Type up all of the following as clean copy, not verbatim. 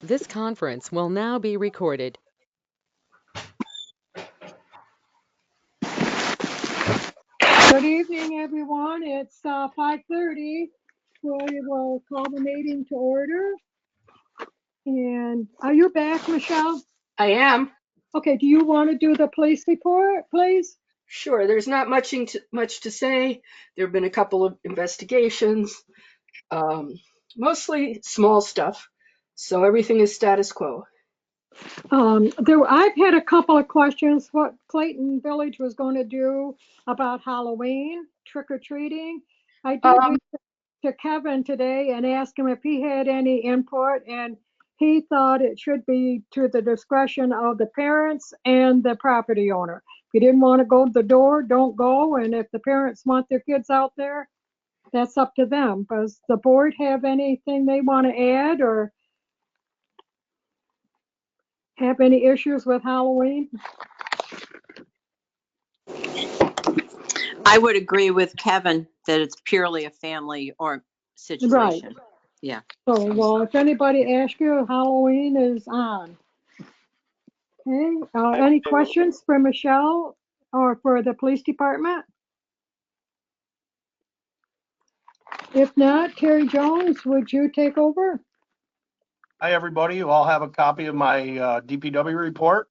This conference will now be recorded. Good evening, everyone. It's 5:30. We will call the meeting to order. And are you back, Michelle? I am. Okay, do you want to do the police report, please? Sure. There's not much to say. There have been a couple of investigations, mostly small stuff. So everything is status quo. I've had a couple of questions what Clayton Village was going to do about Halloween, trick-or-treating. I did Um, reach to Kevin today and ask him if he had any input, and he thought it should be to the discretion of the parents and the property owner. If you didn't want to go to the door, don't go, and if the parents want their kids out there, that's up to them. Does the board have anything they want to add or have any issues with Halloween? I would agree with Kevin that it's purely a family or situation. Right. Yeah. So, well, if anybody asks you, Halloween is on. Okay, any questions for Michelle or for the police department? If not, Terry Jones, would you take over? Hi, everybody. You all have a copy of my DPW report.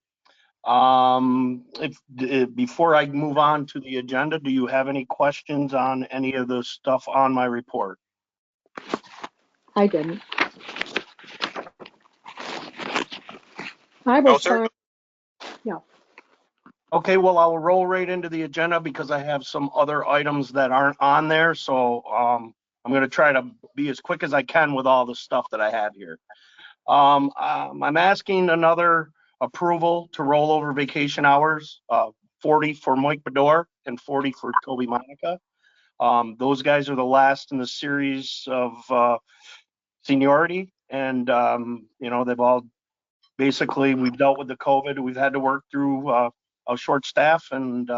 Before I move on to the agenda, do you have any questions on any of the stuff on my report? I didn't. I was fine. Yeah. Okay, well, I'll roll right into the agenda because I have some other items that aren't on there. So I'm going to try to be as quick as I can with all the stuff that I have here. I'm asking another approval to roll over vacation hours, 40 for Mike Bedore and 40 for Toby Monica. Those guys are the last in the series of seniority, and they've all basically, we've dealt with the COVID. We've had to work through a short staff, and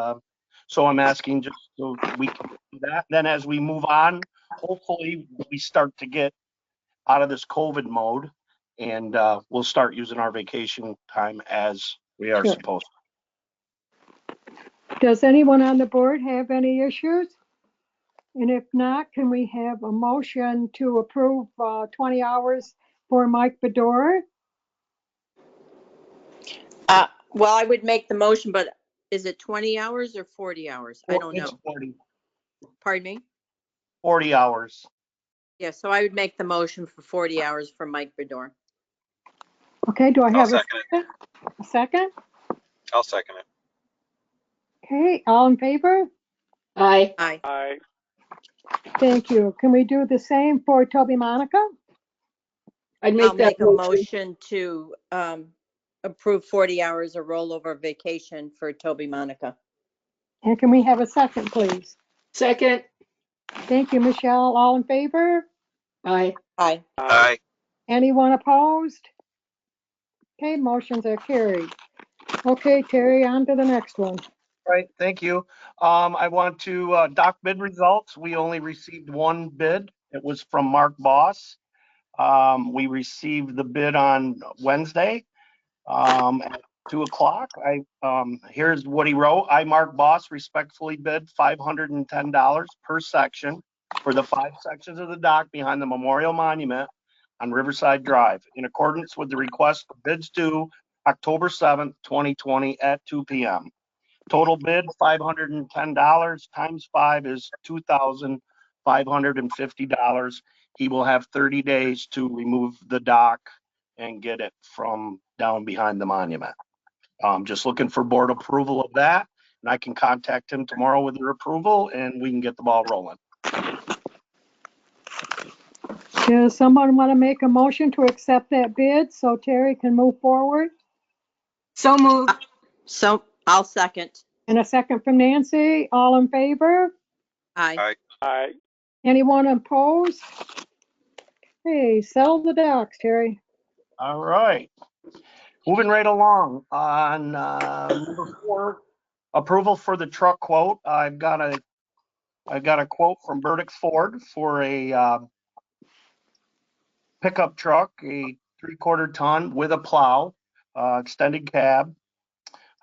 so I'm asking just so we can do that. Then as we move on, hopefully we start to get out of this COVID mode, and we'll start using our vacation time as we are Sure. supposed to. Does anyone on the board have any issues? And if not, can we have a motion to approve 20 hours for Mike Bedore? Well, I would make the motion, but is it 20 hours or 40 hours? I don't It's know. 40, Pardon me? 40 hours. Yeah, so I would make the motion for 40 hours for Mike Bedore. Okay, do I have a second second? A second? I'll second it. Okay, all in favor? Aye. Aye. Aye. Thank you. Can we do the same for Toby Monica? I'd I'll make that make a motion to approve 40 hours of rollover vacation for Toby Monica. And can we have a second, please? Second. Thank you, Michelle. All in favor? Aye. Aye. Aye. Anyone opposed? Okay, motions are carried. Okay, Terry, on to the next one. Right, thank you. I want to dock bid results. We only received one bid. It was from Mark Boss. We received the bid on Wednesday at 2:00. Here's what he wrote. I, Mark Boss, respectfully bid $510 per section for the 5 sections of the dock behind the Memorial Monument on Riverside Drive, in accordance with the request of bids due October 7th, 2020 at 2 p.m. Total bid $510 times 5 is $2,550. He will have 30 days to remove the dock and get it from down behind the monument. Just looking for board approval of that, and I can contact him tomorrow with their approval and we can get the ball rolling. Does someone want to make a motion to accept that bid so Terry can move forward? So moved. So I'll second. And a second from Nancy. All in favor? Aye. Aye. Aye. Anyone opposed? Hey, sell the docks, Terry. All right. Moving right along on number 4, approval for the truck quote. I've got a quote from Burdick Ford for a pickup truck, a 3/4 ton with a plow, extended cab.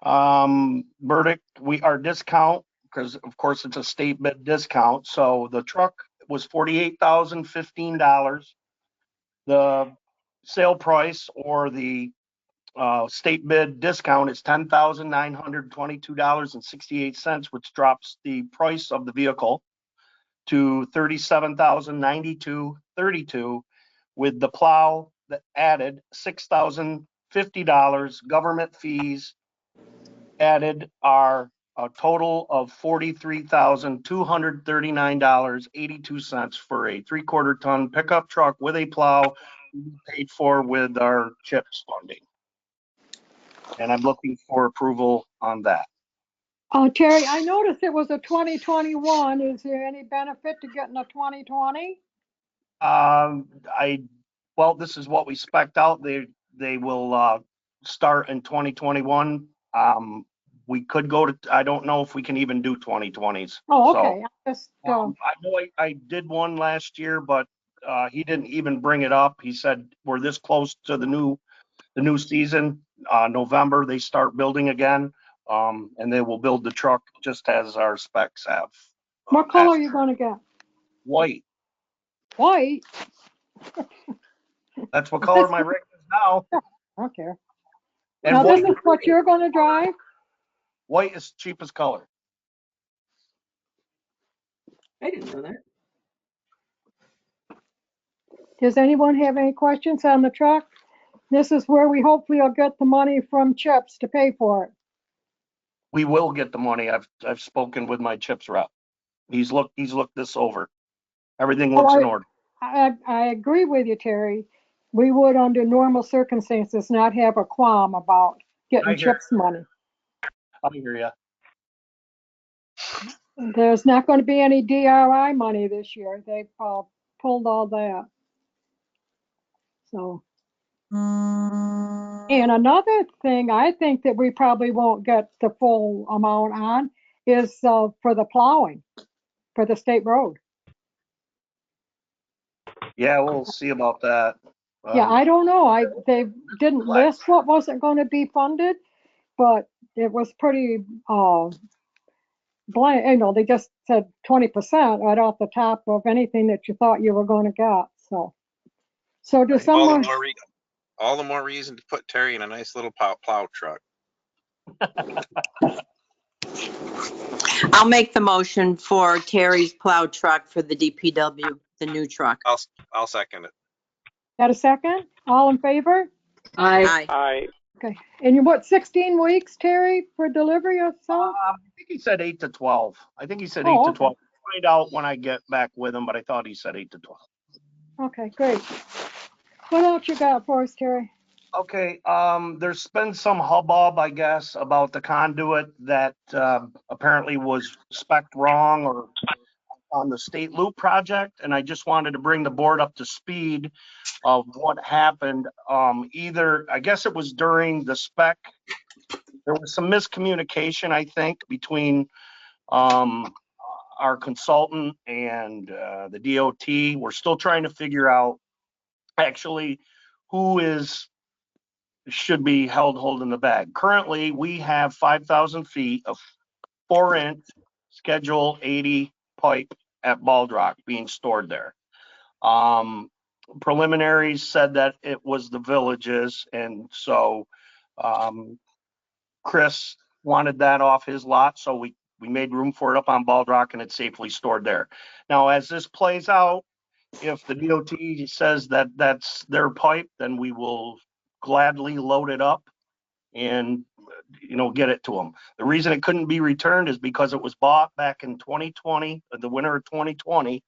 Verdict, our discount, because of course it's a state bid discount, so the truck was $48,015. The sale price or the state bid discount is $10,922.68, which drops the price of the vehicle to $37,092.32, with the plow that added $6,050. Government fees added are a total of $43,239.82 for a 3/4 ton pickup truck with a plow, paid for with our CHIPS funding. And I'm looking for approval on that. Terry, I noticed it was a 2021. Is there any benefit to getting a 2020? Well, this is what we spec'd out. They will start in 2021. We could go to, I don't know if we can even do 2020s. Oh, So, okay. I just, I know I did one last year, but he didn't even bring it up. He said, we're this close to the new season. November, they start building again. And they will build the truck just as our specs have. what color are you gonna get? White. White? That's what color my rig is now. Okay. And Now, this white, is what you're gonna drive? white is cheapest color. I didn't know that. Does anyone have any questions on the truck? This is where we hopefully will get the money from CHIPS to pay for it. We will get the money. I've spoken with my CHIPS rep. He's looked this over. Everything looks in order. I agree with you, Terry. We would, under normal circumstances, not have a qualm about I getting hear CHIPS money. I hear you. There's not going to be any DRI money this year. They've pulled all that. So, and another thing I think that we probably won't get the full amount on is for the plowing for the state road. Yeah, we'll see about that. Yeah, I don't know. They didn't list what wasn't going to be funded, but it was pretty blank. You know, they just said 20% right off the top of anything that you thought you were going to get. So do someone? All the more reason to put Terry in a nice little plow truck. I'll make the motion for Terry's plow truck for the DPW, the new truck. I'll second it. Got a second? All in favor? I Aye. Okay. And what, 16 weeks, Terry, for delivery or so? I think he said 8 to 12. I think he said 8 Oh, to okay. 12. Find out when I get back with him, but I thought he said 8 to 12. Okay, great. What else you got for us, Terry? Okay, there's been some hubbub, I guess, about the conduit that apparently was spec'd wrong or on the state loop project, and I just wanted to bring the board up to speed of what happened. Either, I guess it was during the spec, there was some miscommunication, I think, between our consultant and the DOT. We're still trying to figure out actually who should be held holding the bag. Currently, we have 5,000 feet of 4-inch Schedule 80 pipe at Bald Rock being stored there. Preliminaries said that it was the villages, and so Chris wanted that off his lot, so we made room for it up on Bald Rock, and it's safely stored there. Now, as this plays out, if the DOT says that that's their pipe, then we will gladly load it up and get it to them. The reason it couldn't be returned is because it was bought back in 2020, the winter of 2020,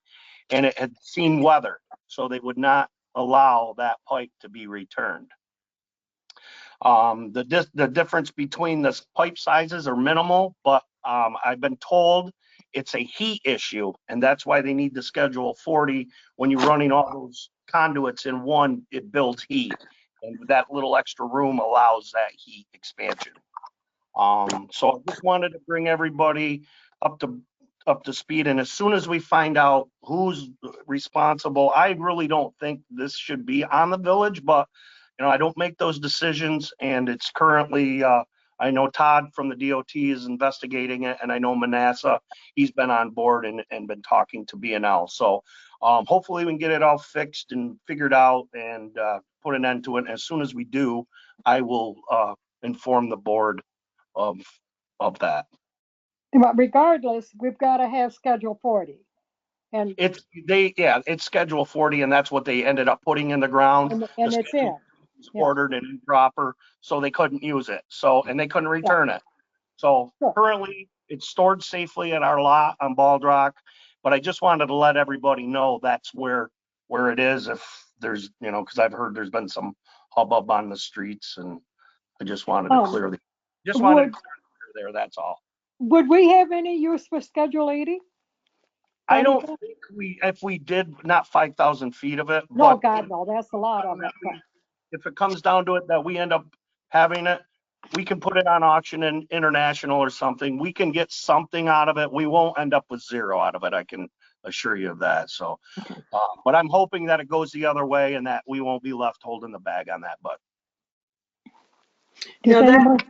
and it had seen weather, so they would not allow that pipe to be returned. The difference between the pipe sizes are minimal, but I've been told it's a heat issue, and that's why they need the Schedule 40. When you're running all those conduits in one, it builds heat, and that little extra room allows that heat expansion. So I just wanted to bring everybody up to speed, and as soon as we find out who's responsible, I really don't think this should be on the village, but I don't make those decisions, and it's currently, I know Todd from the DOT is investigating it, and I know Manasseh, he's been on board and been talking to B&L. So hopefully we can get it all fixed and figured out and put an end to it. As soon as we do, I will inform the board of that. But regardless, we've got to have Schedule 40. And, It's Schedule 40, and that's what they ended up putting in the ground. and The it's in. schedule was Yeah. ordered and improper, so they couldn't use it. So, and they couldn't return it. So Sure. currently, it's stored safely at our lot on Bald Rock, but I just wanted to let everybody know that's where it is. If there's, because I've heard there's been some hubbub on the streets, and I just wanted to clear would- there. That's all. Would we have any use for Schedule 80? I don't think if we did, not 5,000 feet of it. No, but God, no, that's a lot of it. But if it comes down to it that we end up having it, we can put it on auction in international or something. We can get something out of it. We won't end up with zero out of it. I can assure you of that. So, but I'm hoping that it goes the other way and that we won't be left holding the bag on that. But does Now that- anybody-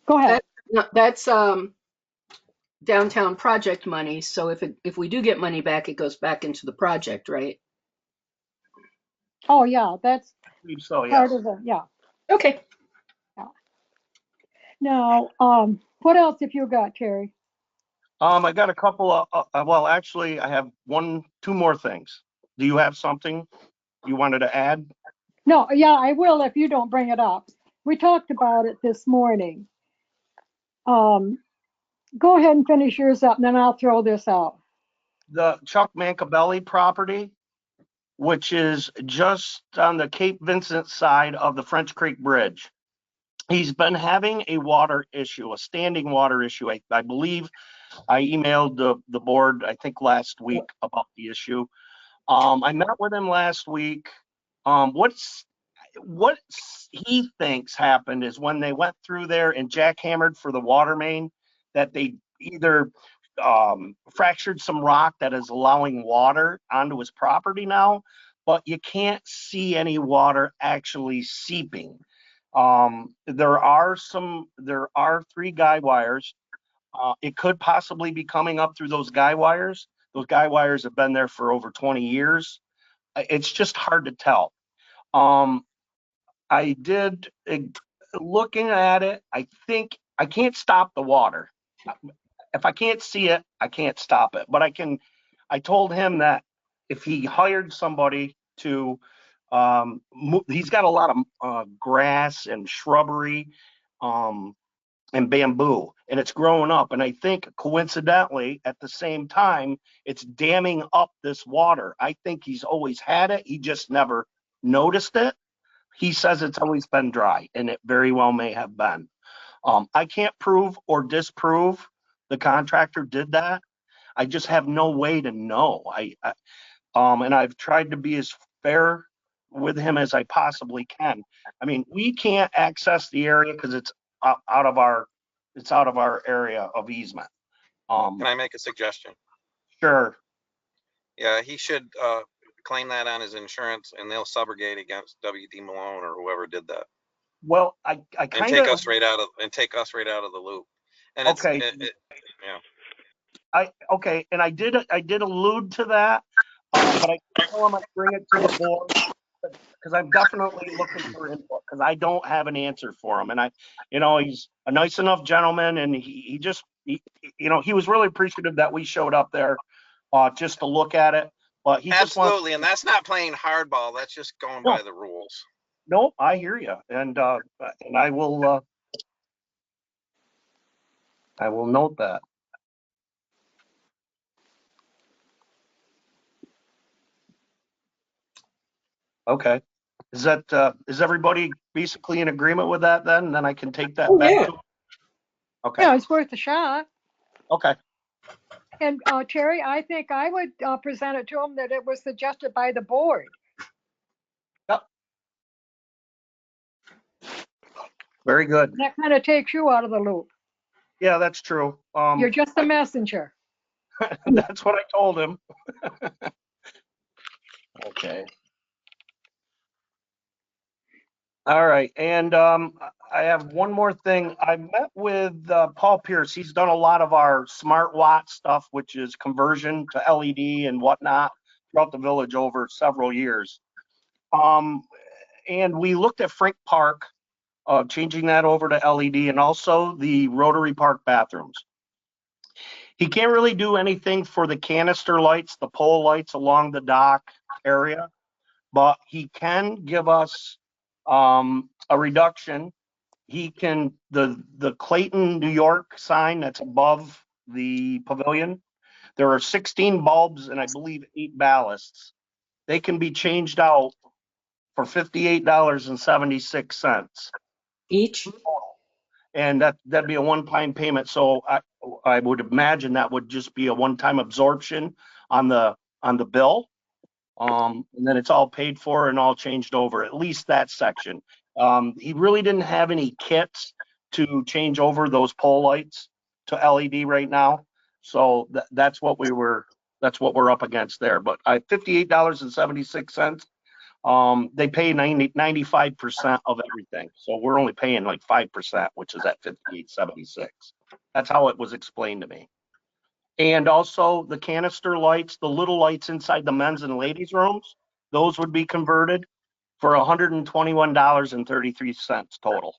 Go ahead. No, that's downtown project money. So if we do get money back, it goes back into the project, right? Oh, yeah, that's I believe so, part yes. of the, yeah. Okay. Now, what else have you got, Terry? I got a couple of, well, actually, I have two more things. Do you have something you wanted to add? No, yeah, I will if you don't bring it up. We talked about it this morning. Go ahead and finish yours up, and then I'll throw this out. The Chuck Mancabelli property, which is just on the Cape Vincent side of the French Creek Bridge. He's been having a water issue, a standing water issue. I believe I emailed the board, I think last week, about the issue. I met with him last week. What he thinks happened is when they went through there and jackhammered for the water main, that they either fractured some rock that is allowing water onto his property now, but you can't see any water actually seeping. There are 3 guy wires. It could possibly be coming up through those guy wires. Those guy wires have been there for over 20 years. It's just hard to tell. I did, looking at it, I think I can't stop the water. If I can't see it, I can't stop it. But I told him that if he hired somebody to, he's got a lot of grass and shrubbery and bamboo, and it's growing up. And I think coincidentally, at the same time, it's damming up this water. I think he's always had it. He just never noticed it. He says it's always been dry, and it very well may have been. I can't prove or disprove the contractor did that. I just have no way to know. And I've tried to be as fair with him as I possibly can. I mean, we can't access the area because it's out of our area of easement. Can I make a suggestion? Sure. Yeah, he should claim that on his insurance, and they'll subrogate against WD Malone or whoever did that, Well, I and kind take of, us right out of the loop. And it's Okay. yeah. okay, and I did allude to that, but I told him I'd bring it to the board because I'm definitely looking for input because I don't have an answer for him. And he's a nice enough gentleman, and he was really appreciative that we showed up there just to look at it. But he just wants. Absolutely, and that's not playing hardball. That's just going by the rules. Nope, I hear you, and I will note that. Okay, is everybody basically in agreement with that then? And then I can take that Oh, back yeah. to. Okay. Yeah, it's worth a shot. Okay. And Terry, I think I would present it to him that it was suggested by the board. Yep. Very good. That kind of takes you out of the loop. Yeah, that's true. You're just a messenger. That's what I told him. Okay. All right, and I have one more thing. I met with Paul Pierce. He's done a lot of our smart watt stuff, which is conversion to LED and whatnot throughout the village over several years. And we looked at Frank Park, changing that over to LED, and also the Rotary Park bathrooms. He can't really do anything for the canister lights, the pole lights along the dock area, but he can give us a reduction. He can, the Clayton, New York sign that's above the pavilion, there are 16 bulbs and I believe 8 ballasts. They can be changed out for $58.76. Each? And that'd be a one-time payment. So I would imagine that would just be a one-time absorption on the bill. And then it's all paid for and all changed over, at least that section. He really didn't have any kits to change over those pole lights to LED right now. So that's what we're up against there. But $58.76. They pay 95% of everything. So we're only paying like 5%, which is at $58.76. That's how it was explained to me. And also the canister lights, the little lights inside the men's and ladies' rooms, those would be converted for $121.33 total.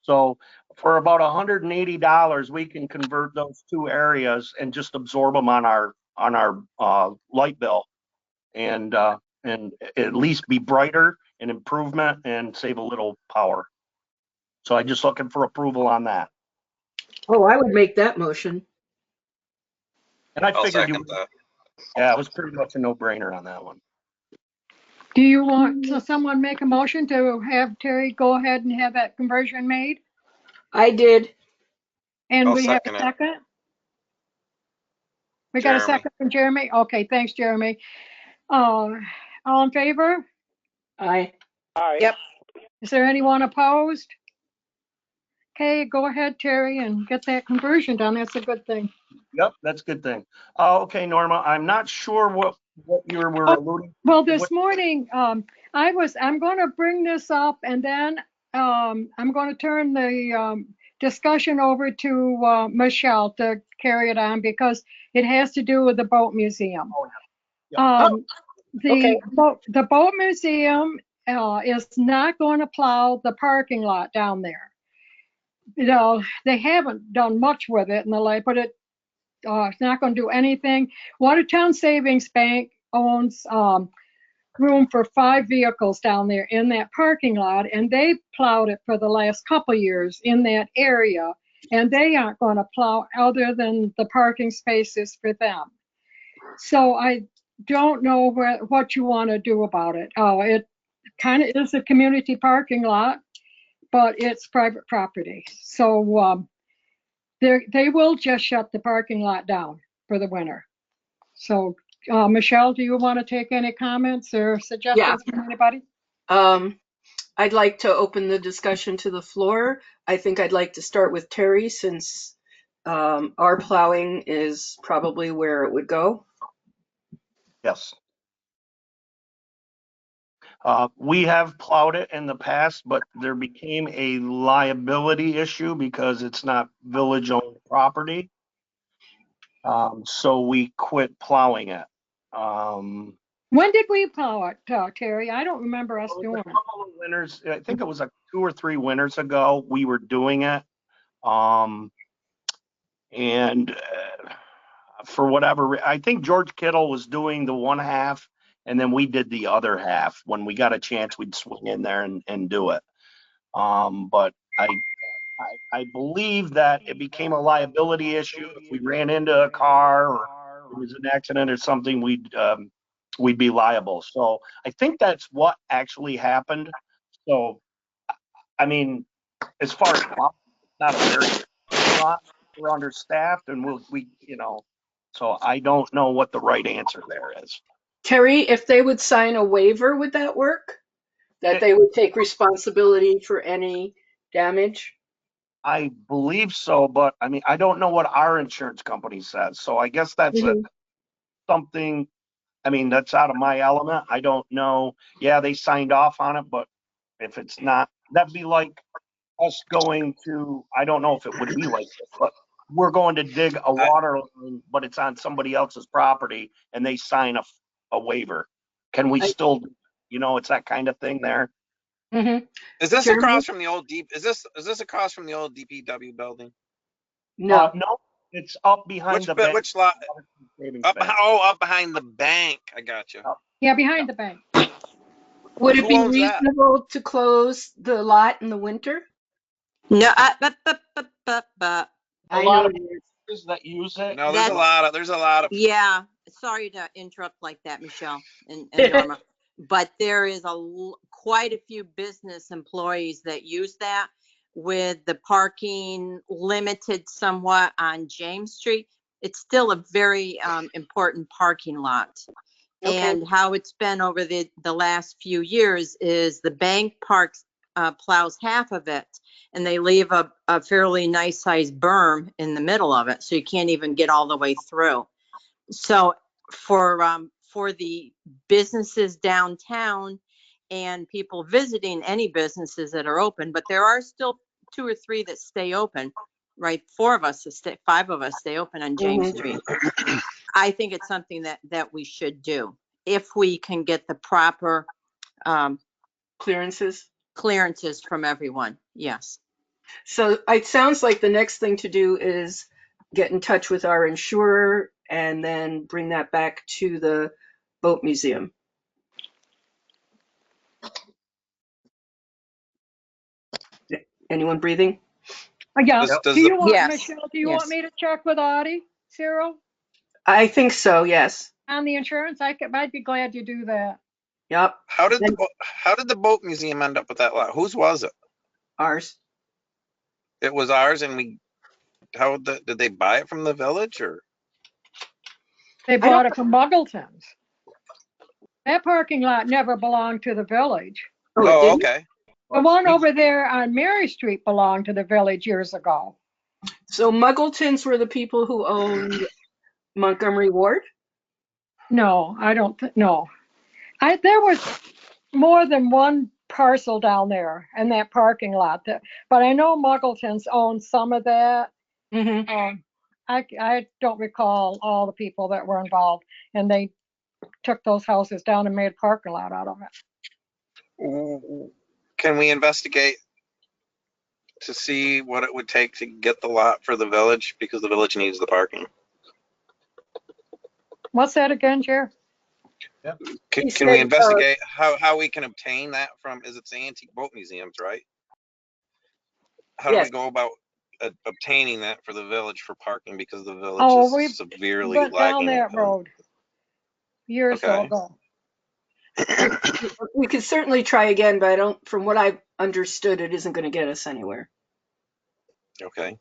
So for about $180, we can convert those two areas and just absorb them on our light bill, and at least be brighter, an improvement, and save a little power. So I'm just looking for approval on that. Oh, I would make that motion. And I I'll figured second that. yeah, it was pretty much a no-brainer on that one. Do you want someone make a motion to have Terry go ahead and have that conversion made? I did. And I'll we have a second it. second? We got a Jeremy. second from Jeremy? Okay, thanks, Jeremy. All in favor? I. Yep. Is there anyone opposed? Okay, go ahead, Terry, and get that conversion done. That's a good thing. Yep, that's a good thing. Okay, Norma, I'm not sure what you were alluding. Well, this morning, I'm going to bring this up and then I'm going to turn the discussion over to Michelle to carry it on because it has to do with the boat museum. Oh, yeah. Okay. The boat museum is not going to plow the parking lot down there. You know, they haven't done much with it in the lake, but it's not going to do anything. Watertown Savings Bank owns room for 5 vehicles down there in that parking lot, and they plowed it for the last couple years in that area, and they aren't going to plow other than the parking spaces for them. So I don't know what you want to do about it. It kind of is a community parking lot, but it's private property. So they will just shut the parking lot down for the winter. So Michelle, do you want to take any comments or suggestions from anybody? I'd like to open the discussion to the floor. I think I'd like to start with Terry since our plowing is probably where it would go. Yes. We have plowed it in the past, but there became a liability issue because it's not village-owned property. So we quit plowing it. When did we plow it, Terry? I don't remember us A doing it. couple of winters, I think it was like 2 or 3 winters ago, we were doing it. And for whatever, I think George Kittle was doing the one half, and then we did the other half. When we got a chance, we'd swing in there and do it. But I believe that it became a liability issue. If we ran into a car or it was an accident or something, we'd be liable. So I think that's what actually happened. So, I mean, as far as not a very lot, we're understaffed and so I don't know what the right answer there is. Terry, if they would sign a waiver, would that work? That they would take responsibility for any damage? I believe so, but I mean, I don't know what our insurance company says. So I guess that's something, I mean, that's out of my element. I don't know. Yeah, they signed off on it, but If it's not, that'd be like us going to, I don't know if it would be like this, but we're going to dig a water line, but it's on somebody else's property and they sign a waiver. Can we I- still, it's that kind of thing there? Mhm. Is this Jeremy? across from the old deep? Is this across from the old DPW building? No, No, it's up behind the bank. Which lot? Savings Up bank. up behind the bank. I got you. Yeah, behind the bank. would it Who be owns that? reasonable to close the lot in the winter? No, A I lot know of it is. places that use it. No, there's a lot of. yeah, sorry to interrupt like that, Michelle and Norma, but there is quite a few business employees that use that with the parking limited somewhat on James Street. It's still a very important parking lot. Okay. And how it's been over the last few years is the bank parks plows half of it, and they leave a fairly nice sized berm in the middle of it, so you can't even get all the way through. So for the businesses downtown and people visiting any businesses that are open, but there are still 2 or 3 that stay open, right? 5 of us stay open on James Mhm. Street. I think it's something that we should do if we can get the proper Clearances. clearances from everyone. Yes. So it sounds like the next thing to do is get in touch with our insurer and then bring that back to the boat museum. Anyone breathing? Yeah. Does Do the you want, Yes. Michelle, do you want Yes. me to check with Audie, Cyril, I think so, yes. on the insurance? I'd be glad you do that. Yep, how did And- the boat museum end up with that lot? Whose was it? ours. It was ours, and did they buy it from the village or? They don't- bought it from Muggleton's. That parking lot never belonged to the village. Oh, it Oh, didn't? okay. The one over there on Mary Street belonged to the village years ago. So Muggletons were the people who owned Montgomery Ward? No, I don't, no. There was more than one parcel down there in that parking lot, but I know Muggleton's owned some of that. Mm-hmm. I don't recall all the people that were involved, and they took those houses down and made a parking lot out of it. Can we investigate to see what it would take to get the lot for the village, because the village needs the parking? What's that again, Jer? Can He we said, investigate how we can obtain that from, is it's the antique boat museums, right? How do we Yes. go about obtaining that for the village for parking, because the village Oh, we is severely went down lacking. that road years or so Okay. ago. We could certainly try again, but from what I've understood, it isn't going to get us anywhere. Okay.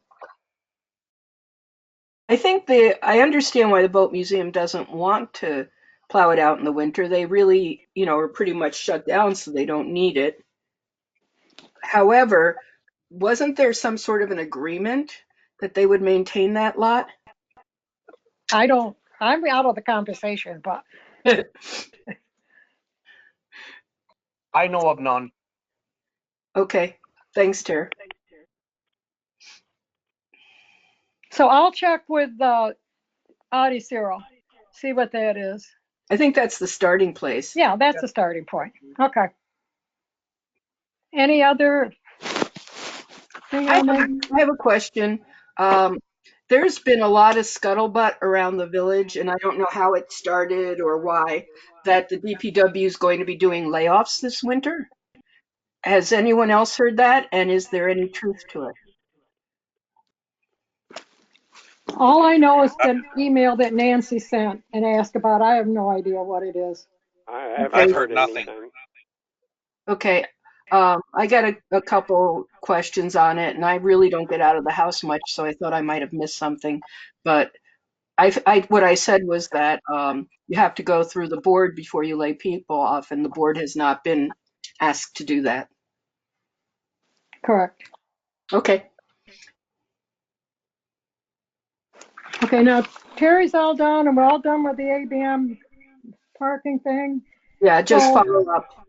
I understand why the boat museum doesn't want to plow it out in the winter. They really, are pretty much shut down, so they don't need it. However, wasn't there some sort of an agreement that they would maintain that lot? I'm out of the conversation, but I know of none. Okay, thanks, Tara. so I'll check with Audie Cyril, see what that is. I think that's the starting place. Yeah, that's the starting point. Okay. Any other thing I on that? have a question. There's been a lot of scuttlebutt around the village, and I don't know how it started or why, that the DPW is going to be doing layoffs this winter. Has anyone else heard that? And is there any truth to it? All I know is the email that Nancy sent and asked about. I have no idea what it is. I haven't I've heard nothing. anything. Okay. I got a couple questions on it, and I really don't get out of the house much, so I thought I might have missed something. But what I said was that you have to go through the board before you lay people off, and the board has not been asked to do that. Correct. Okay. Okay, now Terry's all done and we're all done with the ABM parking thing. Yeah, just So- follow up.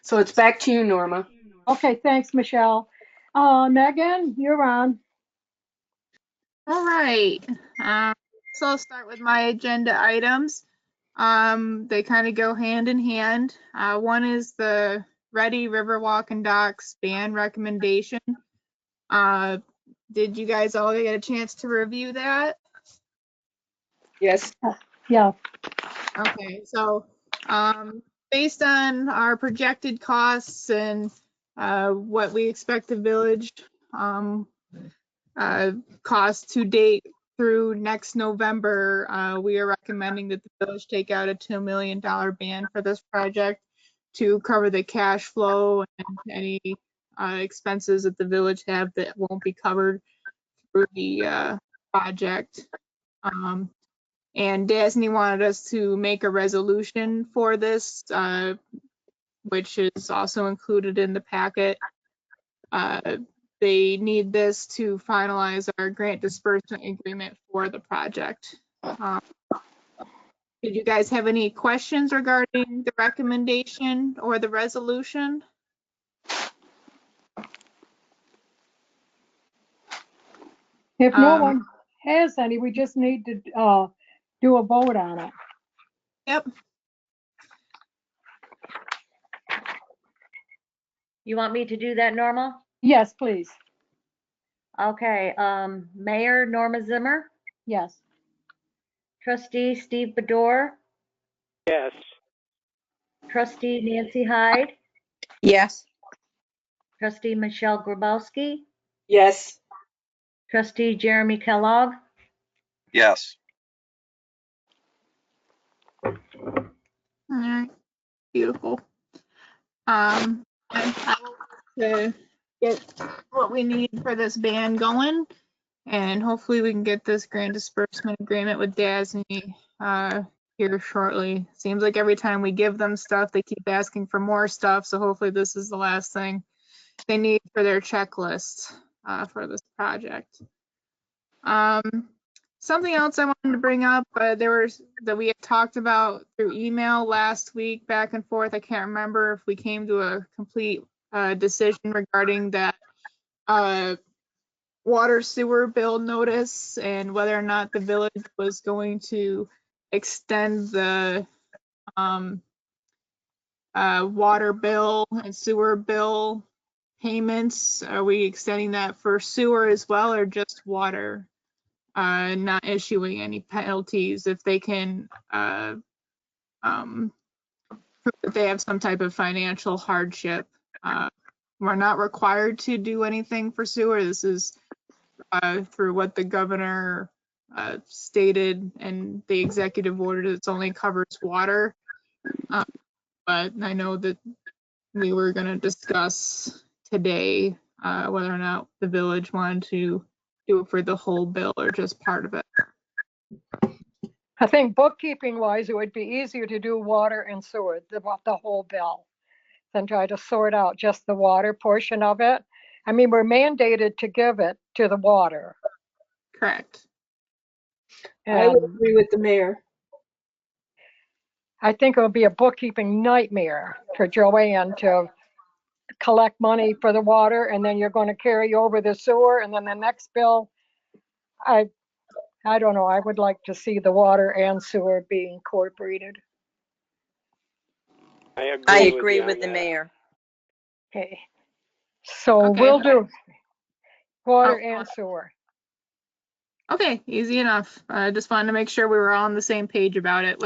So it's back to you, Norma. Okay, thanks, Michelle. Megan, you're on. All right. So I'll start with my agenda items. They kind of go hand in hand. One is the Ready Riverwalk and Docks ban recommendation. Did you guys all get a chance to review that? Yes. Yeah, Okay, so based on our projected costs and what we expect the village cost to date through next November, we are recommending that the village take out a $2 million ban for this project to cover the cash flow and any expenses that the village have that won't be covered through the project. And Dasney wanted us to make a resolution for this, which is also included in the packet. They need this to finalize our grant disbursement agreement for the project. Did you guys have any questions regarding the recommendation or the resolution? if no Um, one has any, we just need to do a vote on it. Yep. You want me to do that, Norma? Yes, please. Okay, Mayor Norma Zimmer, Yes. Trustee Steve Bedore, Yes. Trustee Nancy Hyde, Yes. Trustee Michelle Grabowski, Yes. Trustee Jeremy Kellogg, Yes. All right. Beautiful. I will to get what we need for this ban going, and hopefully we can get this grant disbursement agreement with Dasney here shortly. Seems like every time we give them stuff, they keep asking for more stuff, so hopefully this is the last thing they need for their checklist for this project. Something else I wanted to bring up, that we had talked about through email last week, back and forth. I can't remember if we came to a complete decision regarding that water sewer bill notice and whether or not the village was going to extend the water bill and sewer bill payments. Are we extending that for sewer as well, or just water? Not issuing any penalties if they can prove that they have some type of financial hardship. We're not required to do anything for sewer. This is through what the governor stated, and the executive order that's only covers water. But I know that we were going to discuss today whether or not the village wanted to do it for the whole bill or just part of it. I think bookkeeping wise, it would be easier to do water and sewer, the whole bill, than try to sort out just the water portion of it. I mean, we're mandated to give it to the water. Correct. I would And agree with the mayor. I think it would be a bookkeeping nightmare for Joanne to collect money for the water, and then you're going to carry over the sewer, and then the next bill. I don't know. I would like to see the water and sewer be incorporated. I you agree on with the that. mayor. Okay. So Okay. we'll do water Oh. and sewer. Okay, easy enough. I just wanted to make sure we were all on the same page about it.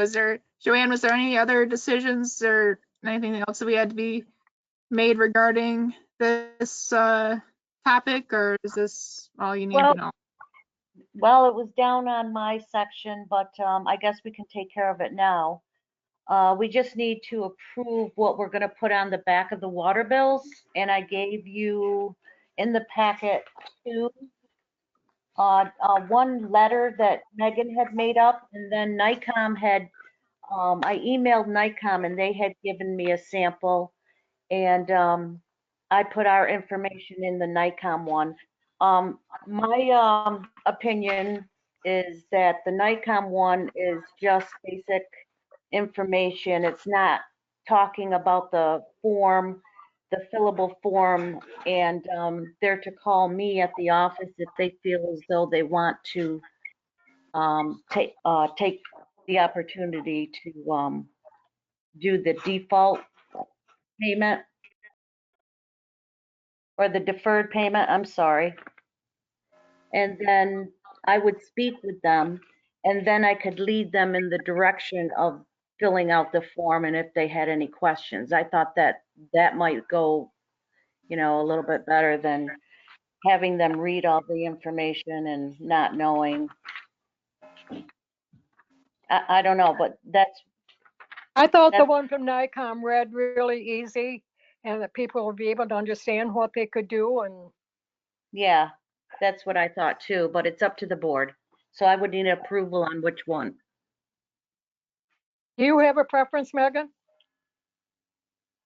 Joanne, was there any other decisions or anything else that we had to be made regarding this topic, or is this all you need to know? Well, it was down on my section, but I guess we can take care of it now. We just need to approve what we're gonna put on the back of the water bills, and I gave you in the packet one letter that Megan had made up, and then NICOM had, I emailed NICOM and they had given me a sample, and I put our information in the NICOM one. My opinion is that the NICOM one is just basic information. It's not talking about the form, the fillable form, and they're to call me at the office if they feel as though they want to take the opportunity to do the default payment or the deferred payment, I'm sorry. And then I would speak with them, and then I could lead them in the direction of filling out the form and if they had any questions. I thought that that might go, a little bit better than having them read all the information and not knowing. I don't know, but that's, I thought the That's- one from NICOM read really easy and that people would be able to understand what they could do. And yeah, that's what I thought too, but it's up to the board. So I would need approval on which one. do you have a preference, Megan?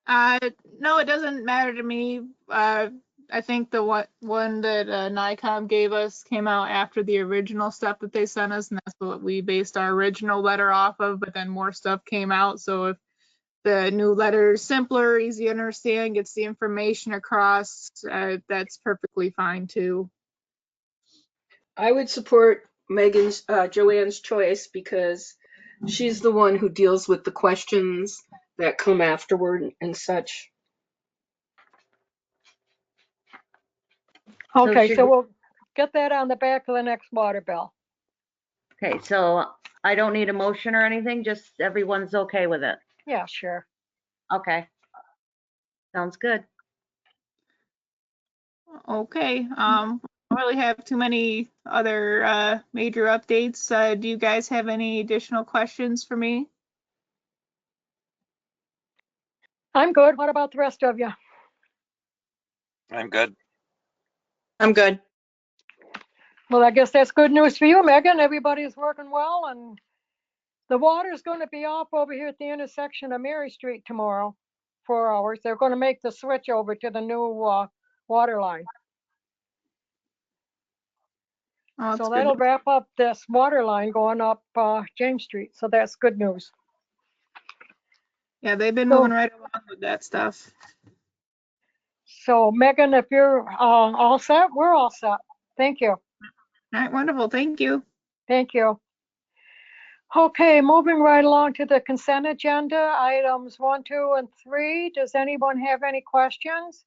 No, it doesn't matter to me. I think the one that NICOM gave us came out after the original stuff that they sent us, and that's what we based our original letter off of, but then more stuff came out. So if the new letter is simpler, easy to understand, gets the information across, that's perfectly fine too. I would support Joanne's choice because she's the one who deals with the questions that come afterward and such. Okay, should so we- we'll get that on the back of the next water bill. Okay, so I don't need a motion or anything, just everyone's okay with it. Yeah, sure. Okay. Sounds good. Okay, I don't really have too many other major updates. Do you guys have any additional questions for me? I'm good. What about the rest of you? I'm good. I'm good. Well, I guess that's good news for you, Megan. Everybody's working well, and the water's going to be off over here at the intersection of Mary Street tomorrow, 4 hours. They're going to make the switch over to the new water line. Oh, So that's that'll good. wrap up this water line going up James Street. So that's good news. Yeah, they've been So- moving right along with that stuff. So Megan, if you're all set, we're all set. Thank you. All right, wonderful. Thank you. Thank you. Okay, moving right along to the consent agenda, items 1, 2, and 3. Does anyone have any questions?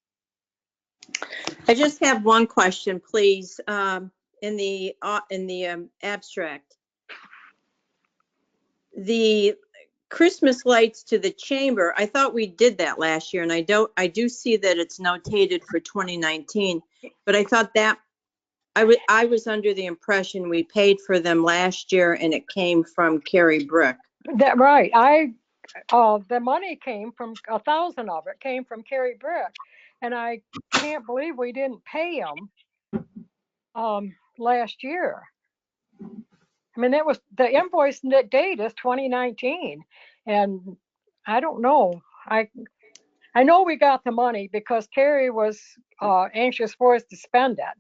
I just have one question, please, in the abstract. The Christmas lights to the chamber, I thought we did that last year, and I do see that it's notated for 2019, but I thought that, I was under the impression we paid for them last year and it came from Carrie Brick. That right. The money came from 1,000 of it came from Carrie Brick, and I can't believe we didn't pay them last year. I mean, that was the invoice date is 2019, and I don't know. I know we got the money because Carrie was anxious for us to spend it,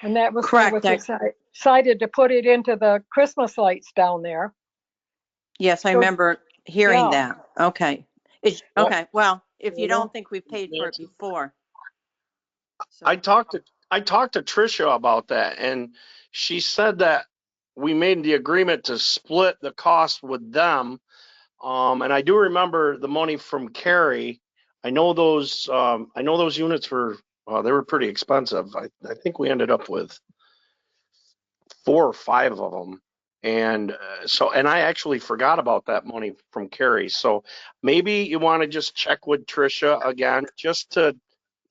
and that was Correct. decided to put it into the Christmas lights down there. Yes, I So- remember hearing Yeah. that. Okay. Well- Okay, well, if you Yeah. don't think we paid for it before. So- I talked to Tricia about that, and she said that we made the agreement to split the cost with them. And I do remember the money from Carrie. I know those units were, they were pretty expensive. I think we ended up with 4 or 5 of them. And and I actually forgot about that money from Carrie. So maybe you want to just check with Tricia again, just to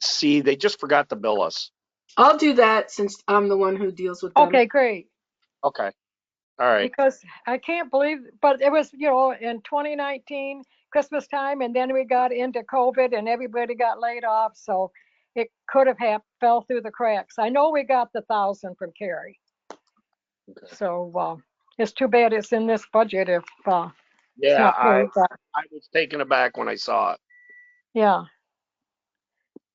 see. They just forgot to bill us. I'll do that since I'm the one who deals with them. Okay, great. Okay. All right. Because I can't believe, but it was, in 2019, Christmas time, and then we got into COVID and everybody got laid off. So it could have fell through the cracks. I know we got the 1,000 from Carrie. Okay. So it's too bad it's in this budget if it's Yeah, not paid, but I was taken aback when I saw it. yeah.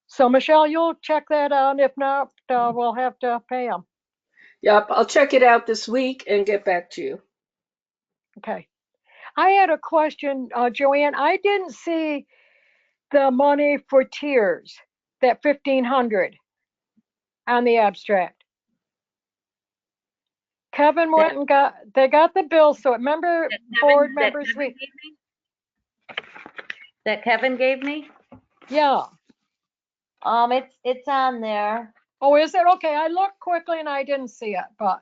So Michelle, you'll check that out. If not, we'll have to pay them. Yep, I'll check it out this week and get back to you. Okay. I had a question, Joanne. I didn't see the money for tiers, that 1,500 on the abstract. Kevin went and they got the bill, so remember, board members, That Kevin gave me? yeah. It's on there. Oh, is it? Okay, I looked quickly and I didn't see it, but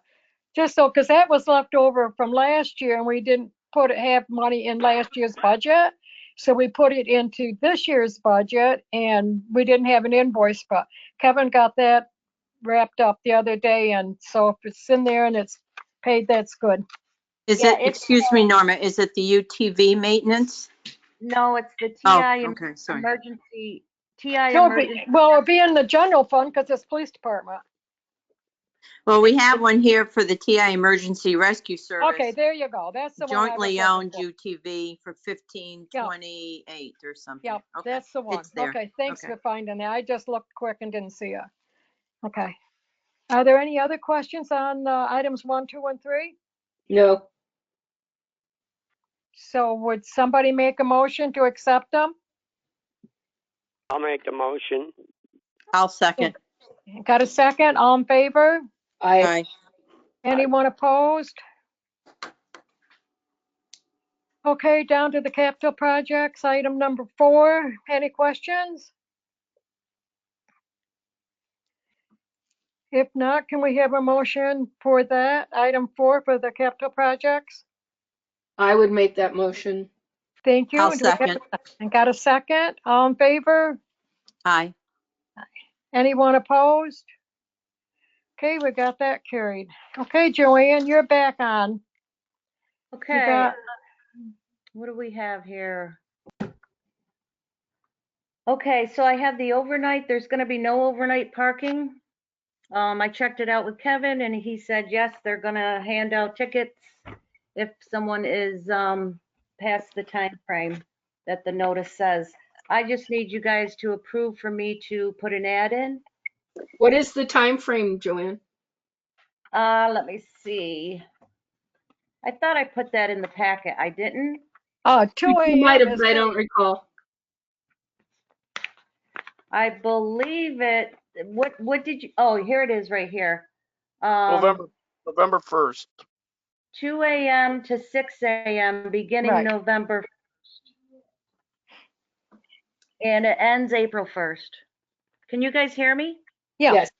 just so, because that was left over from last year and we didn't have money in last year's budget. So we put it into this year's budget and we didn't have an invoice, but Kevin got that wrapped up the other day. And so if it's in there and it's paid, that's good. Is Yeah, it, excuse me, Norma, is it the UTV maintenance? No, it's the Oh, TI okay, sorry. emergency, TI No, emergency. well, it'll be in the general fund because it's police department. Well, we have one here for the TI Emergency Rescue Service. Okay, there you go. That's the one. I was Jointly looking owned for. UTV for 1528 or something. Yep, Okay, that's the one. it's there. Okay, thanks Okay. for finding that. I just looked quick and didn't see it. Okay. Are there any other questions on items 1, 2, and 3? No, So would somebody make a motion to accept them? I'll make the motion. I'll second. Got a second? All in favor? Aye. Anyone opposed? Okay, down to the capital projects, item number 4. Any questions? If not, can we have a motion for that, item 4 for the capital projects? I would make that motion. Thank you. I'll Do we have second. And got a second? All in favor? Aye. Anyone opposed? Okay, we got that carried. Okay, Joanne, you're back on. You Okay, got- what do we have here? Okay, so I have the overnight, there's gonna be no overnight parking. I checked it out with Kevin and he said, yes, they're gonna hand out tickets if someone is, past the time frame that the notice says. I just need you guys to approve for me to put an ad in. What is the time frame, Joanne? Let me see. I thought I put that in the packet. I didn't. 2 You might a.m. have, is I good. don't recall. I believe it. What did you, oh, here it is right here. November 1st. 2 a.m. to 6 a.m. beginning Right. November 1st. And it ends April 1st. Can you guys hear me? Yeah. Yes.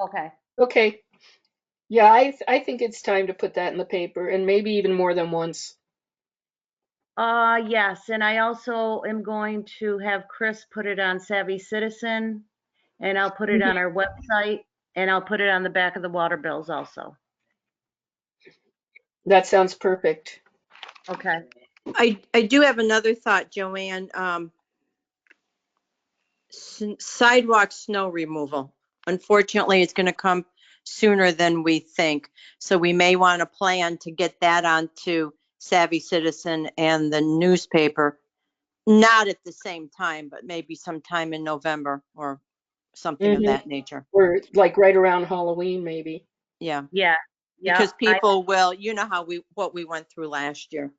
Okay. Okay. Yeah, I think it's time to put that in the paper and maybe even more than once. Yes, and I also am going to have Chris put it on Savvy Citizen, and I'll put it on our website, and I'll put it on the back of the water bills also. That sounds perfect. Okay. I do have another thought, Joanne. Sidewalk snow removal. Unfortunately, it's going to come sooner than we think. So we may want to plan to get that onto Savvy Citizen and the newspaper, not at the same time, but maybe sometime in November or something of Mhm. that nature. Or like right around Halloween, maybe. Yeah, Yeah. because Yeah, people will, you know how what we went through last year.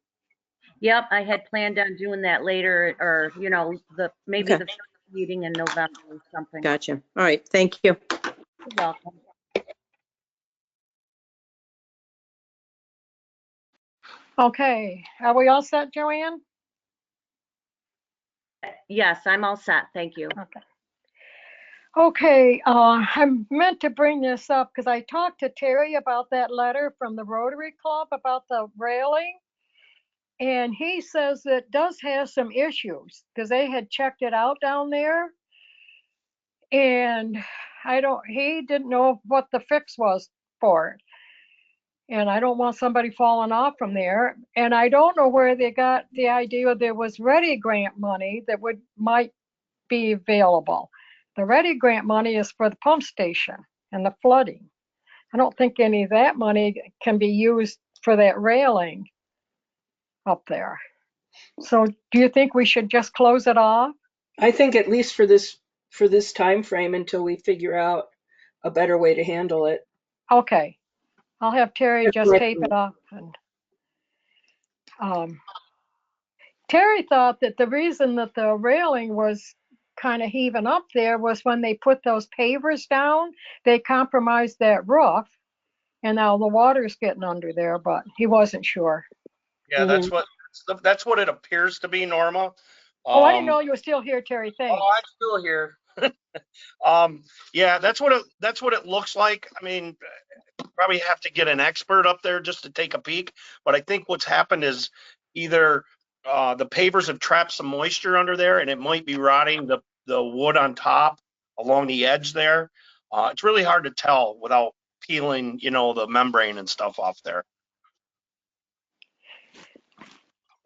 Yep, I had planned on doing that later, or, maybe Okay. the first meeting in November or something. Gotcha. All right. Thank you. You're welcome. Okay, are we all set, Joanne? Yes, I'm all set. Thank you. Okay. Okay, I meant to bring this up because I talked to Terry about that letter from the Rotary Club about the railing. And he says it does have some issues because they had checked it out down there. And he didn't know what the fix was for it. And I don't want somebody falling off from there. And I don't know where they got the idea there was Ready Grant money that might be available. The Ready Grant money is for the pump station and the flooding. I don't think any of that money can be used for that railing up there. So do you think we should just close it off? I think at least for this time frame until we figure out a better way to handle it. Okay. I'll have Terry That's just right. tape it up and Terry thought that the reason that the railing was kind of heaving up there was when they put those pavers down, they compromised that roof, and now the water's getting under there, but he wasn't sure. Yeah, Mhm. that's what it appears to be, Norma. Oh, I didn't Um, know you were still here, Terry. Thanks. oh, I'm still here. Yeah, that's what it looks like. I mean, probably have to get an expert up there just to take a peek. But I think what's happened is either the pavers have trapped some moisture under there, and it might be rotting the wood on top along the edge there. It's really hard to tell without peeling, the membrane and stuff off there.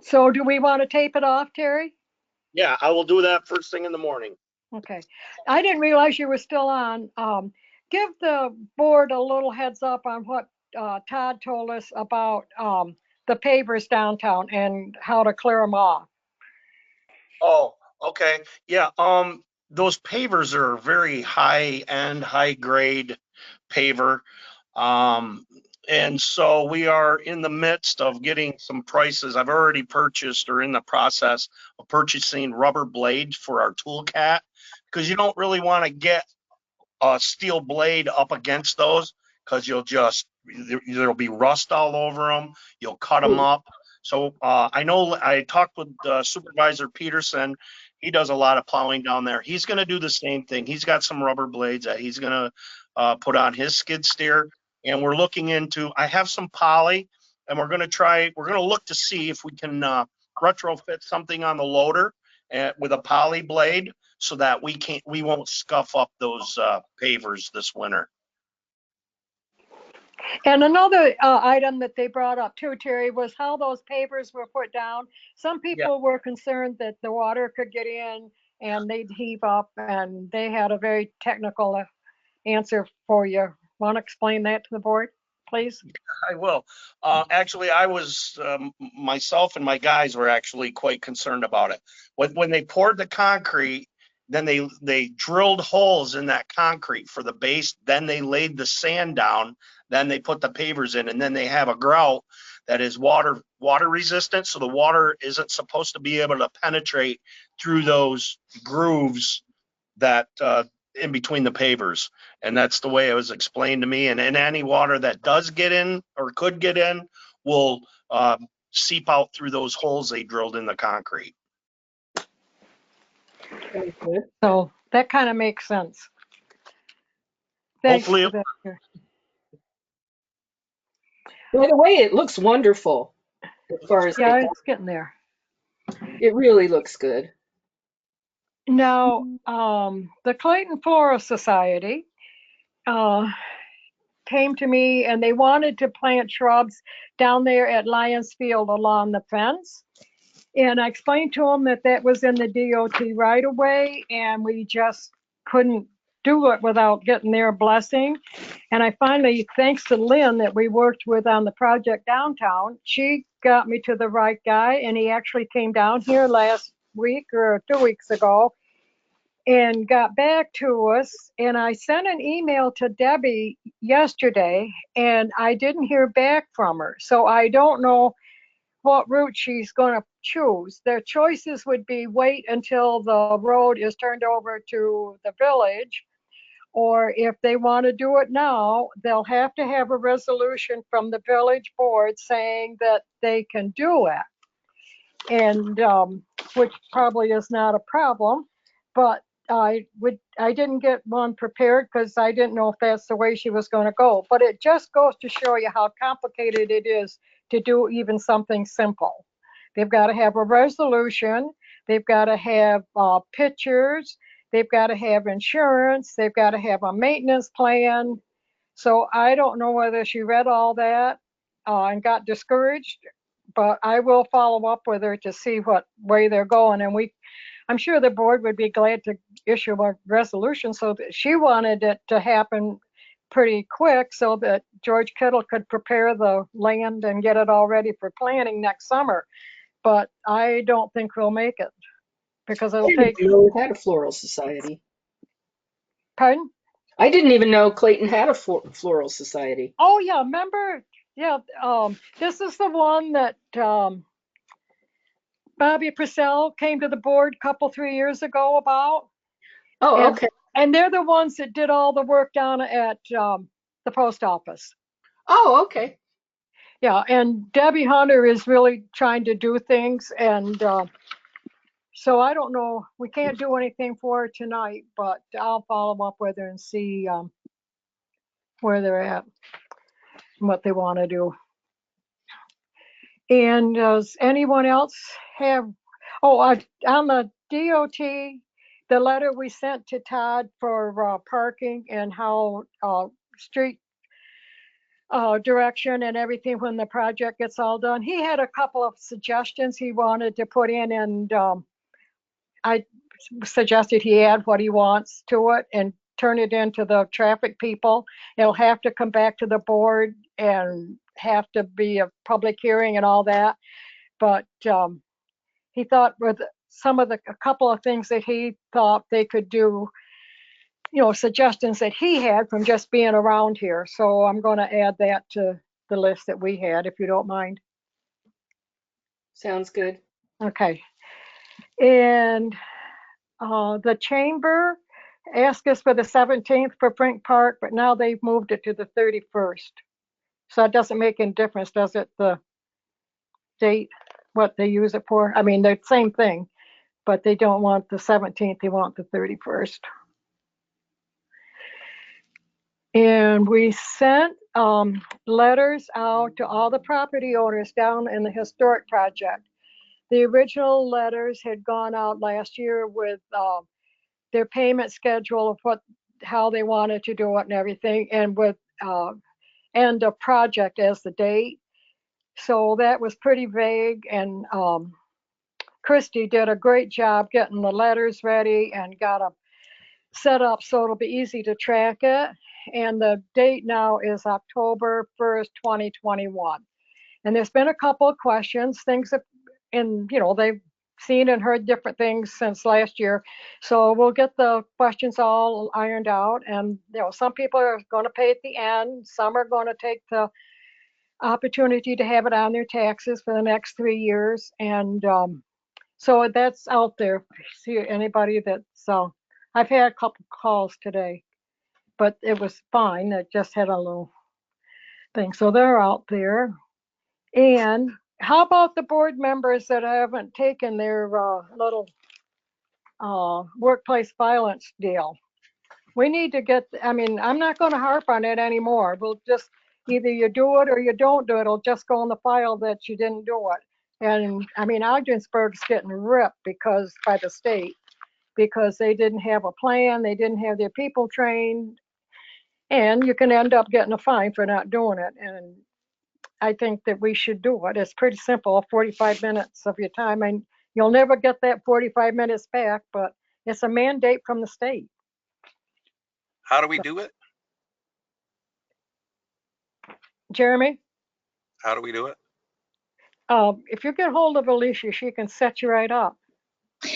So do we want to tape it off, Terry? Yeah, I will do that first thing in the morning. Okay. I didn't realize you were still on. Give the board a little heads up on what Todd told us about the pavers downtown and how to clear them off. Oh, okay. Yeah, those pavers are very high-end, high-grade paver. And so we are in the midst of getting some prices. I've already purchased or in the process of purchasing rubber blades for our tool cat, because you don't really want to get a steel blade up against those, because there'll be rust all over them. You'll cut them up. So I know I talked with Supervisor Peterson. He does a lot of plowing down there. He's going to do the same thing. He's got some rubber blades that he's going to put on his skid steer. And we're looking into, I have some poly, and we're going to look to see if we can retrofit something on the loader with a poly blade, so that we won't scuff up those pavers this winter. And another item that they brought up too, Terry, was how those pavers were put down. Some people were concerned that the water could get in and they'd heave up, and they had a very technical answer for you. Want to explain that to the board, please? I will. Actually, I was myself and my guys were actually quite concerned about it. When they poured the concrete, then they drilled holes in that concrete for the base. Then they laid the sand down. Then they put the pavers in, and then they have a grout that is water resistant. So the water isn't supposed to be able to penetrate through those grooves that in between the pavers. And that's the way it was explained to me. And any water that does get in or could get in will seep out through those holes they drilled in the concrete. So that kind of makes sense. Thanks Hopefully, for that. By the way, it looks wonderful as far as Yeah, it's getting there. it really looks good. Now, the Clayton Flora Society came to me, and they wanted to plant shrubs down there at Lions Field along the fence. And I explained to them that that was in the DOT right of way, and we just couldn't do it without getting their blessing. And I finally, thanks to Lynn that we worked with on the project downtown, she got me to the right guy, and he actually came down here last week or 2 weeks ago and got back to us. And I sent an email to Debbie yesterday, and I didn't hear back from her. So I don't know what route she's going to choose. Their choices would be wait until the road is turned over to the village, or if they want to do it now, they'll have to have a resolution from the village board saying that they can do it. And which probably is not a problem, but I didn't get one prepared because I didn't know if that's the way she was going to go. But it just goes to show you how complicated it is to do even something simple. They've got to have a resolution. They've got to have pictures. They've got to have insurance. They've got to have a maintenance plan. So I don't know whether she read all that and got discouraged, but I will follow up with her to see what way they're going. And I'm sure the board would be glad to issue a resolution. So that she wanted it to happen pretty quick so that George Kittle could prepare the land and get it all ready for planting next summer. But I don't think we'll make it because it'll take. I didn't know we had a floral society. Pardon? I didn't even know Clayton had a floral society. Oh yeah, remember? Yeah, this is the one that Bobby Purcell came to the board a couple, 3 years ago about. Oh, And, okay. and they're the ones that did all the work down at the post office. Oh, okay. Yeah, and Debbie Hunter is really trying to do things, and so I don't know. We can't do anything for her tonight, but I'll follow up with her and see where they're at and what they want to do. And does anyone else have? Oh, on the DOT, the letter we sent to Todd for parking and how street direction and everything when the project gets all done. He had a couple of suggestions he wanted to put in, and I suggested he add what he wants to it and turn it into the traffic people. It'll have to come back to the board and have to be a public hearing and all that. But he thought with a couple of things that he thought they could do, suggestions that he had from just being around here. So I'm going to add that to the list that we had, if you don't mind. Sounds good. Okay. And the chamber asked us for the 17th for Brink Park, but now they've moved it to the 31st. So it doesn't make any difference, does it, the date, what they use it for? I mean, they're the same thing, but they don't want the 17th, they want the 31st. And we sent letters out to all the property owners down in the historic project. The original letters had gone out last year with their payment schedule of how they wanted to do it and everything, and with end of project as the date. So that was pretty vague, and Christy did a great job getting the letters ready and got them set up so it'll be easy to track it. And the date now is October 1st, 2021. And there's been a couple of questions, things that, they've seen and heard different things since last year. So we'll get the questions all ironed out. And, some people are going to pay at the end. Some are going to take the opportunity to have it on their taxes for the next 3 years. And so that's out there. See anybody that's, I've had a couple calls today, but it was fine. It just had a little thing. So they're out there. And how about the board members that haven't taken their little workplace violence deal? We need to get, I'm not going to harp on it anymore. We'll just, either you do it or you don't do it. It'll just go in the file that you didn't do it. And Ogdensburg's getting ripped by the state, because they didn't have a plan, they didn't have their people trained, and you can end up getting a fine for not doing it. And I think that we should do it. It's pretty simple, 45 minutes of your time, and you'll never get that 45 minutes back, but it's a mandate from the state. How do we do it? Jeremy? How do we do it? If you get hold of Alicia, she can set you right up.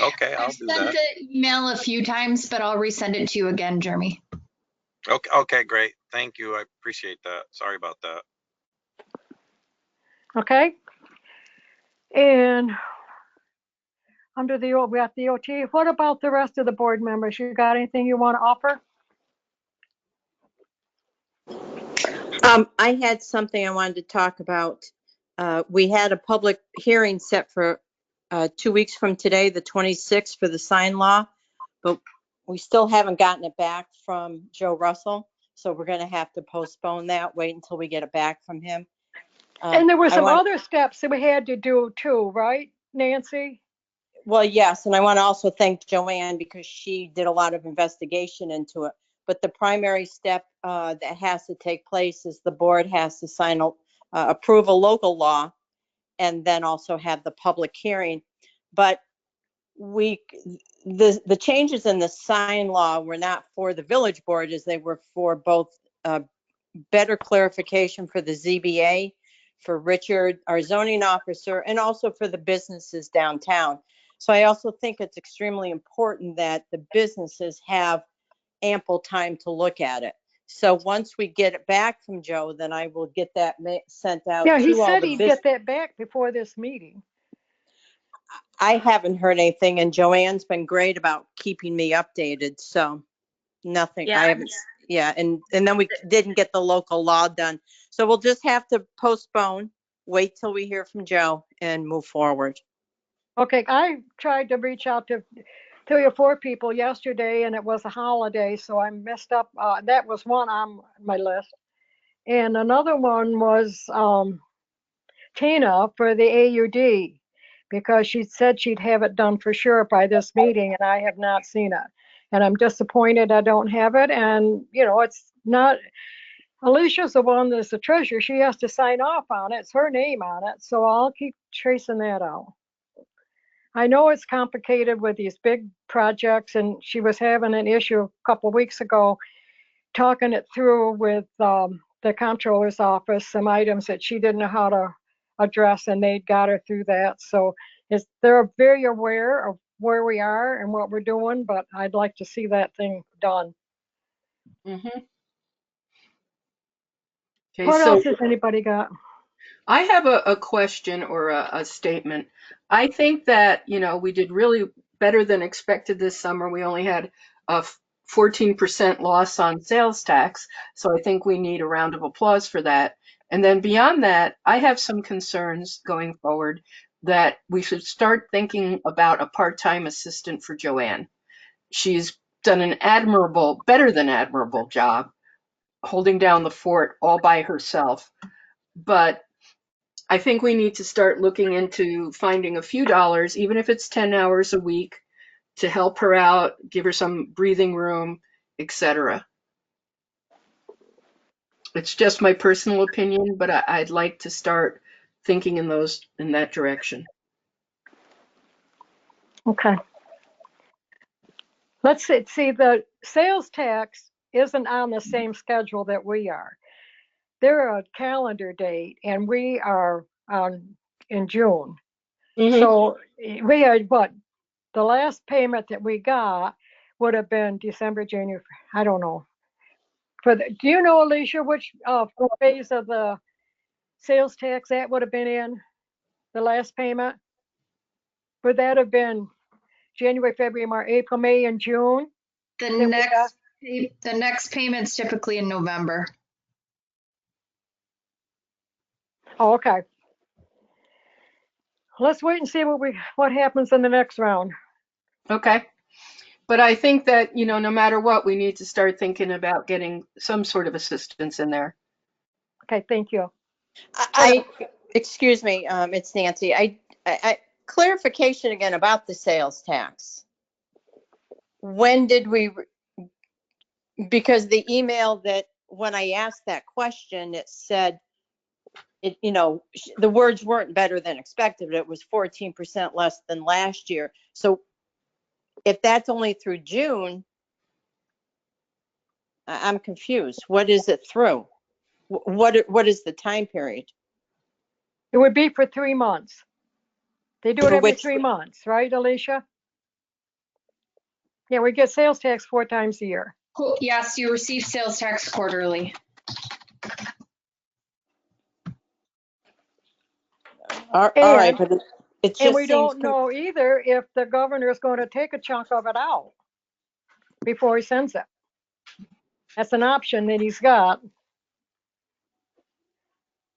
Okay, I'll I've do sent that. the email a few times, but I'll resend it to you again, Jeremy. Okay, great. Thank you. I appreciate that. Sorry about that. Okay. And under we got the OT. What about the rest of the board members? You got anything you want to offer? I had something I wanted to talk about. We had a public hearing set for 2 weeks from today, the 26th, for the sign law, but we still haven't gotten it back from Joe Russell. So we're going to have to postpone that, wait until we get it back from him. And there were some other steps that we had to do too, right, Nancy? Well, yes, and I want to also thank Joanne because she did a lot of investigation into it. But the primary step that has to take place is the board has to approve a local law and then also have the public hearing. But the changes in the sign law were not for the village board, as they were for both better clarification for the ZBA, for Richard, our zoning officer, and also for the businesses downtown. So I also think it's extremely important that the businesses have ample time to look at it. So once we get it back from Joe, then I will get that sent out. Yeah, he said he'd get that back before this meeting. I haven't heard anything, and Joanne's been great about keeping me updated, so nothing, Yeah, I haven't, yeah, and then we didn't get the local law done. So we'll just have to postpone, wait till we hear from Joe and move forward. Okay, I tried to reach out to 3 or 4 people yesterday and it was a holiday, so I messed up. That was one on my list. And another one was Tina for the AUD because she said she'd have it done for sure by this meeting and I have not seen it. And I'm disappointed I don't have it. And, you know, it's not, Alicia's the one that's the treasurer. She has to sign off on it. It's her name on it. So I'll keep tracing that out. I know it's complicated with these big projects, and she was having an issue a couple of weeks ago talking it through with the comptroller's office, some items that she didn't know how to address, and they got her through that. So they're very aware of where we are and what we're doing, but I'd like to see that thing done. Mhm. Okay, What so else has anybody got? I have a question or a statement. I think that, you know, we did really better than expected this summer. We only had a 14% loss on sales tax. So I think we need a round of applause for that. And then beyond that, I have some concerns going forward that we should start thinking about a part-time assistant for Joanne. She's done an admirable, better than admirable job holding down the fort all by herself. But I think we need to start looking into finding a few dollars, even if it's 10 hours a week, to help her out, give her some breathing room, etc. It's just my personal opinion, but I'd like to start thinking in that direction. Okay. Let's see, the sales tax isn't on the same schedule that we are. They're a calendar date and we are in June. Mhm. So we had the last payment that we got would have been December, January, I don't know. Do you know, Alicia, which phase of the sales tax that would have been in, the last payment? Would that have been January, February, March, April, May, and June? The next payment's typically in November. Oh, okay. Let's wait and see what happens in the next round. Okay. But I think that, you know, no matter what, we need to start thinking about getting some sort of assistance in there. Okay, thank you. Excuse me, it's Nancy. I clarification again about the sales tax. When did we, because the email that when I asked that question, it said, you know, the words weren't better than expected. It was 14% less than last year. So if that's only through June, I'm confused. What is it through? What is the time period? It would be for 3 months. They do it For every which- 3 months, right, Alicia? Yeah, we get sales tax 4 times a year. Cool. Yes, you receive sales tax quarterly. All right, but it just And we seems don't know either if the governor is going to take a chunk of it out before he sends it. That's an option that he's got.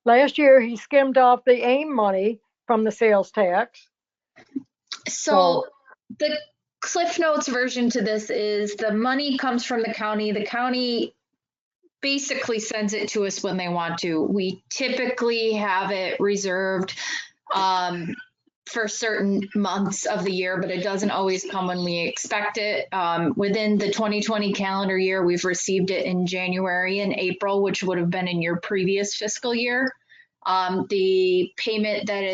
Last year, he skimmed off the AIM money from the sales tax. So the Cliff Notes version to this is the money comes from the county. The county basically sends it to us when they want to. We typically have it reserved for certain months of the year, but it doesn't always come when we expect it. Within the 2020 calendar year, we've received it in January and April, which would have been in your previous fiscal year. The payment that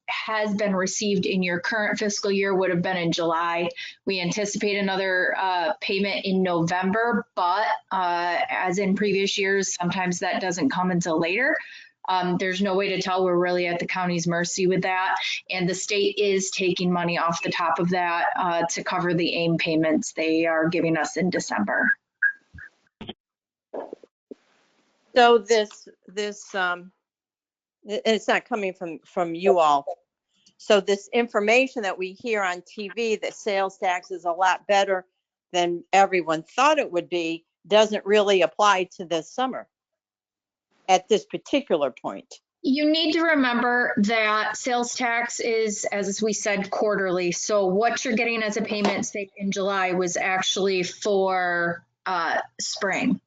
has been received in your current fiscal year would have been in July. We anticipate another payment in November, but as in previous years, sometimes that doesn't come until later. There's no way to tell. We're really at the county's mercy with that. And the state is taking money off the top of that to cover the AIM payments they are giving us in December. So this it's not coming from you all. So this information that we hear on TV, that sales tax is a lot better than everyone thought it would be, doesn't really apply to this summer at this particular point. You need to remember that sales tax is, as we said, quarterly. So what you're getting as a payment, say in July, was actually for spring.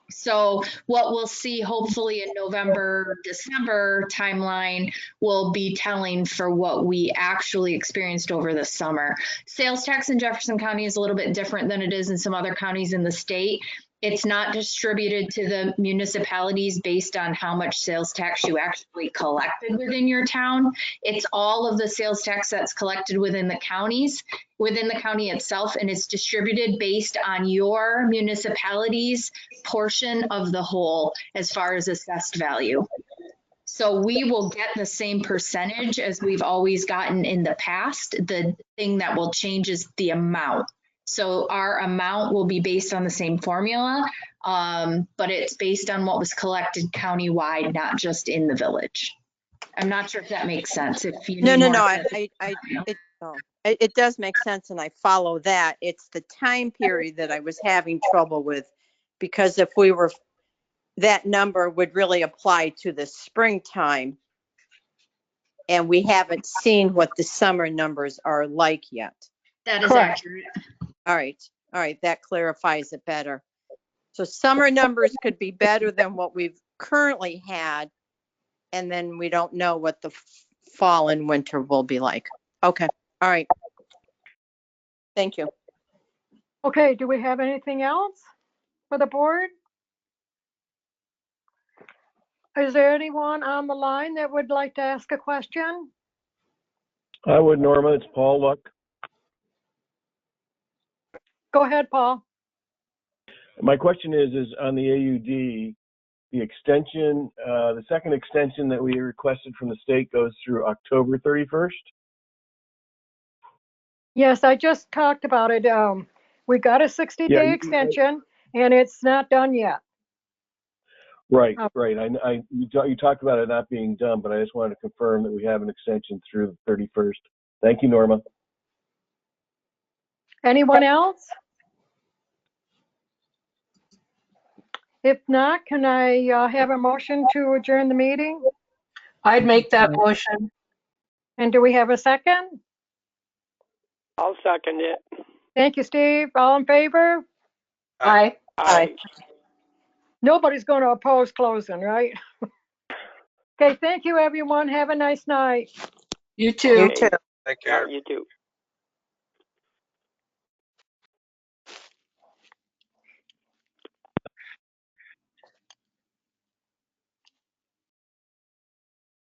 So what we'll see hopefully in November, December timeline will be telling for what we actually experienced over the summer. Sales tax in Jefferson County is a little bit different than it is in some other counties in the state. It's not distributed to the municipalities based on how much sales tax you actually collected within your town. It's all of the sales tax that's collected within the counties, within the county itself, and it's distributed based on your municipality's portion of the whole as far as assessed value. So we will get the same percentage as we've always gotten in the past. The thing that will change is the amount. So our amount will be based on the same formula, but it's based on what was collected countywide, not just in the village. I'm not sure if that makes sense. If you need more It does make sense, and I follow that. It's the time period that I was having trouble with, because if we were, that number would really apply to the springtime, and we haven't seen what the summer numbers are like yet. That is Correct. accurate. All right, that clarifies it better. So summer numbers could be better than what we've currently had, and then we don't know what the fall and winter will be like. Okay, all right. Thank you. Okay, do we have anything else for the board? Is there anyone on the line that would like to ask a question? I would, Norma. It's Paul Luck. Go ahead, Paul. My question is on the AUD, the extension, the second extension that we requested from the state goes through October 31st? Yes, I just talked about it. We got a 60-day extension and it's not done yet. Right, right. You talked about it not being done, but I just wanted to confirm that we have an extension through the 31st. Thank you, Norma. Anyone else? If not, can I have a motion to adjourn the meeting? I'd make that motion. And do we have a second? I'll second it. Thank you, Steve. All in favor? Aye. Aye. Nobody's going to oppose closing, right? Okay, thank you, everyone. Have a nice night. You too. You too. Take care. You too.